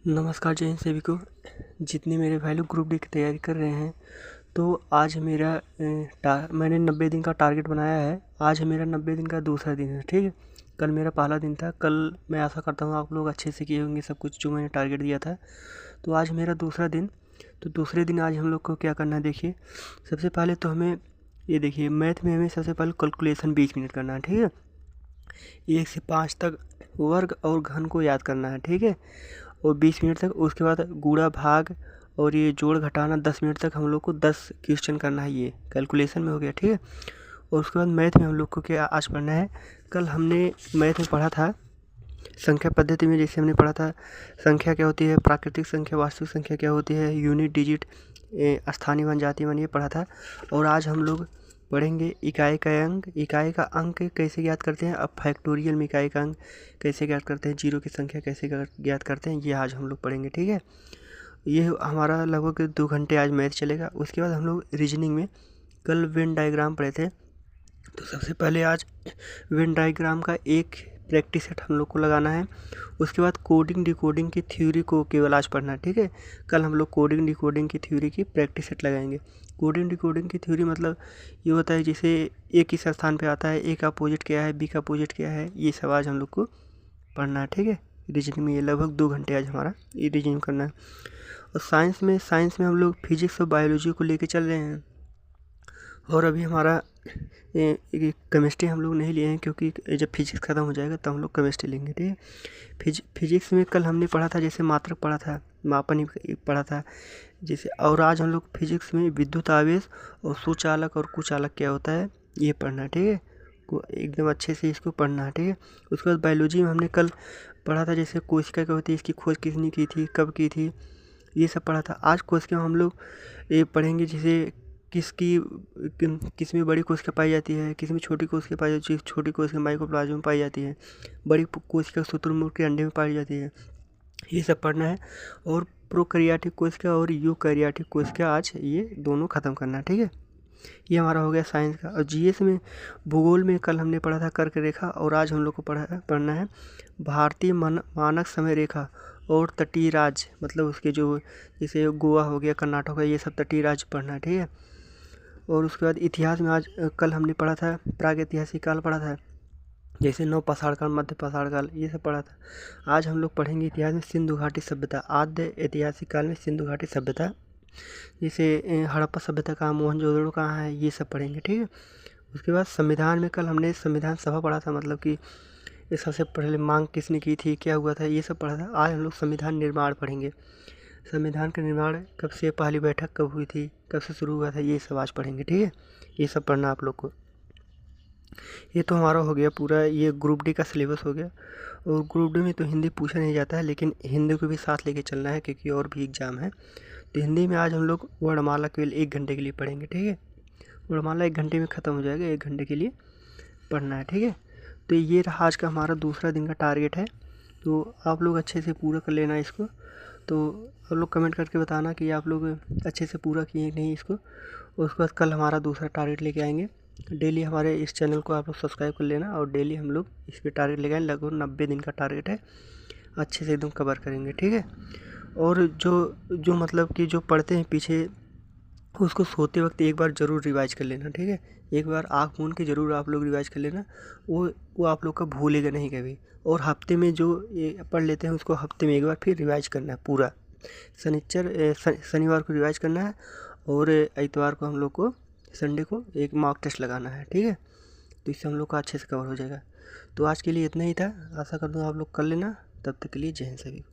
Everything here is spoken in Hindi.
नमस्कार जय हिंद सभी को। जितने मेरे भाई लोग ग्रुप डी की तैयारी कर रहे हैं, तो आज मेरा मैंने 90 दिन का टारगेट बनाया है। आज मेरा 90 दिन का दूसरा दिन है, ठीक है। कल मेरा पहला दिन था। कल मैं आशा करता हूँ आप लोग अच्छे से किए होंगे सब कुछ जो मैंने टारगेट दिया था। तो आज मेरा दूसरा दिन। तो दूसरे दिन आज हम लोग को क्या करना है, देखिए। सबसे पहले तो हमें ये देखिए, मैथ में हमें सबसे पहले कैलकुलेशन 20 मिनट करना है, ठीक है। 1 से 5 तक वर्ग और घन को याद करना है, ठीक है। और 20 मिनट तक, उसके बाद गुणा भाग और ये जोड़ घटाना 10 मिनट तक हम लोग को 10 क्वेश्चन करना है। ये कैलकुलेशन में हो गया, ठीक है। और उसके बाद मैथ में हम लोग को क्या आज पढ़ना है। कल हमने मैथ में पढ़ा था संख्या पद्धति में, जैसे हमने पढ़ा था संख्या क्या होती है, प्राकृतिक संख्या, वास्तविक संख्या क्या होती है, यूनिट, डिजिट, स्थानीय मान, जातीय मान, ये पढ़ा था। और आज हम लोग पढ़ेंगे इकाई का अंक। इकाई का अंक कैसे ज्ञात करते हैं, अब फैक्टोरियल में इकाई का अंक कैसे ज्ञात करते हैं, जीरो की संख्या कैसे ज्ञात करते हैं, ये आज हम लोग पढ़ेंगे, ठीक है। ये हमारा लगभग 2 घंटे आज मैथ चलेगा। उसके बाद हम लोग रीजनिंग में कल वेन डायग्राम पढ़े थे। तो सबसे पहले आज वेन डायग्राम का एक प्रैक्टिस सेट हम लोग को लगाना है। उसके बाद कोडिंग डिकोडिंग की थ्योरी को केवल आज पढ़ना है, ठीक है। कल हम लोग कोडिंग डिकोडिंग की थ्योरी की प्रैक्टिस सेट लगाएंगे। कोडिंग डिकोडिंग की थ्योरी मतलब ये होता है, जैसे ए किस स्थान पे आता है, ए का अपोजिट क्या है, बी का अपोजिट क्या है, ये सब आज हम लोग को पढ़ना है, ठीक है। रीजनिंग में ये लगभग 2 घंटे आज हमारा ये रीजनिंग करना है। और साइंस में हम लोग फिजिक्स और बायोलॉजी को लेके चल रहे हैं। और अभी हमारा केमिस्ट्री हम लोग नहीं लिए हैं, क्योंकि जब फिजिक्स ख़त्म हो जाएगा तब हम लोग केमिस्ट्री लेंगे, ठीक है। फिजिक्स में कल हमने पढ़ा था, जैसे मात्रक पढ़ा था, मापन ही पढ़ा था जैसे। और आज हम लोग फिजिक्स में विद्युत आवेश और सुचालक और कुचालक क्या होता है, ये पढ़ना है, ठीक है। को एकदम अच्छे से इसको पढ़ना है, ठीक है। उसके बाद बायोलॉजी में हमने कल पढ़ा था, जैसे कोशिका क्या होती है, इसकी खोज किसने की थी, कब की थी, ये सब पढ़ा था। आज कोशिका हम लोग ये पढ़ेंगे, जैसे किस में बड़ी कोशिका पाई जाती है, किस में छोटी कोशिका पाई जाती है। छोटी कोशिका माइक्रोप्लाज्म में पाई जाती है, बड़ी कोशिका शुतुरमुर्ग के अंडे में पाई जाती है, ये सब पढ़ना है। और प्रोकैरियोटिक कोशिका और यूकैरियोटिक कोशिका आज ये दोनों ख़त्म करना है, ठीक है। ये हमारा हो गया साइंस का। और जीएस में भूगोल में कल हमने पढ़ा था कर्क रेखा, और आज हम लोग को पढ़ना है भारतीय मानक समय रेखा और तटीय राज्य, मतलब उसके जो जैसे गोवा हो गया, कर्नाटक हो गया, ये सब तटीय राज्य पढ़ना है, ठीक है। और उसके बाद इतिहास में आज कल हमने पढ़ा था प्रागैतिहासिक काल पढ़ा था, जैसे नव पाषाण काल, मध्य पाषाण काल, ये सब पढ़ा था। आज हम लोग पढ़ेंगे इतिहास में सिंधु घाटी सभ्यता, आद्य ऐतिहासिक काल में सिंधु घाटी सभ्यता, जैसे हड़प्पा सभ्यता कहाँ, मोहनजोदड़ो कहाँ है, ये सब पढ़ेंगे, ठीक है। उसके बाद संविधान में कल हमने संविधान सभा पढ़ा था, मतलब कि ये सबसे पहले मांग किसने की थी, क्या हुआ था, ये सब पढ़ा था। आज हम लोग संविधान निर्माण पढ़ेंगे। संविधान का निर्माण कब से, पहली बैठक कब हुई थी, कब से शुरू हुआ था, ये सब आज पढ़ेंगे, ठीक है। ये सब पढ़ना आप लोग को। ये तो हमारा हो गया पूरा, ये ग्रुप डी का सिलेबस हो गया। और ग्रुप डी में तो हिंदी पूछा नहीं जाता है, लेकिन हिंदी को भी साथ लेके चलना है, क्योंकि और भी एग्ज़ाम है। तो हिंदी में आज हम लोग वर्णमाला केवल 1 घंटे के लिए पढ़ेंगे, ठीक है। वर्णमाला 1 घंटे में ख़त्म हो जाएगा, 1 घंटे के लिए पढ़ना है, ठीक है। तो ये रहा आज का हमारा दूसरा दिन का टारगेट है। तो आप लोग अच्छे से पूरा कर लेना इसको। तो आप लोग कमेंट करके बताना कि आप लोग अच्छे से पूरा किए कि नहीं इसको। उसके बाद कल हमारा दूसरा टारगेट लेके आएंगे। डेली हमारे इस चैनल को आप लोग सब्सक्राइब कर लेना, और डेली हम लोग इस पर टारगेट लेके आएंगे। लगभग 90 दिन का टारगेट है, अच्छे से एकदम कवर करेंगे, ठीक है। और जो मतलब कि जो पढ़ते हैं पीछे, उसको सोते वक्त एक बार ज़रूर रिवाइज कर लेना, ठीक है। एक बार आँख मूंद के ज़रूर आप लोग रिवाइज कर लेना, वो आप लोग का भूलेगा नहीं कभी। और हफ्ते में जो ये पढ़ लेते हैं उसको हफ्ते में एक बार फिर रिवाइज करना है पूरा। शनिवार को रिवाइज करना है, और इतवार को हम लोग को, संडे को एक मॉक टेस्ट लगाना है, ठीक है। तो इससे हम लोग का अच्छे से कवर हो जाएगा। तो आज के लिए इतना ही था, आशा करता हूँ आप लोग कर लेना। तब तक के लिए जय हिंद सभी को।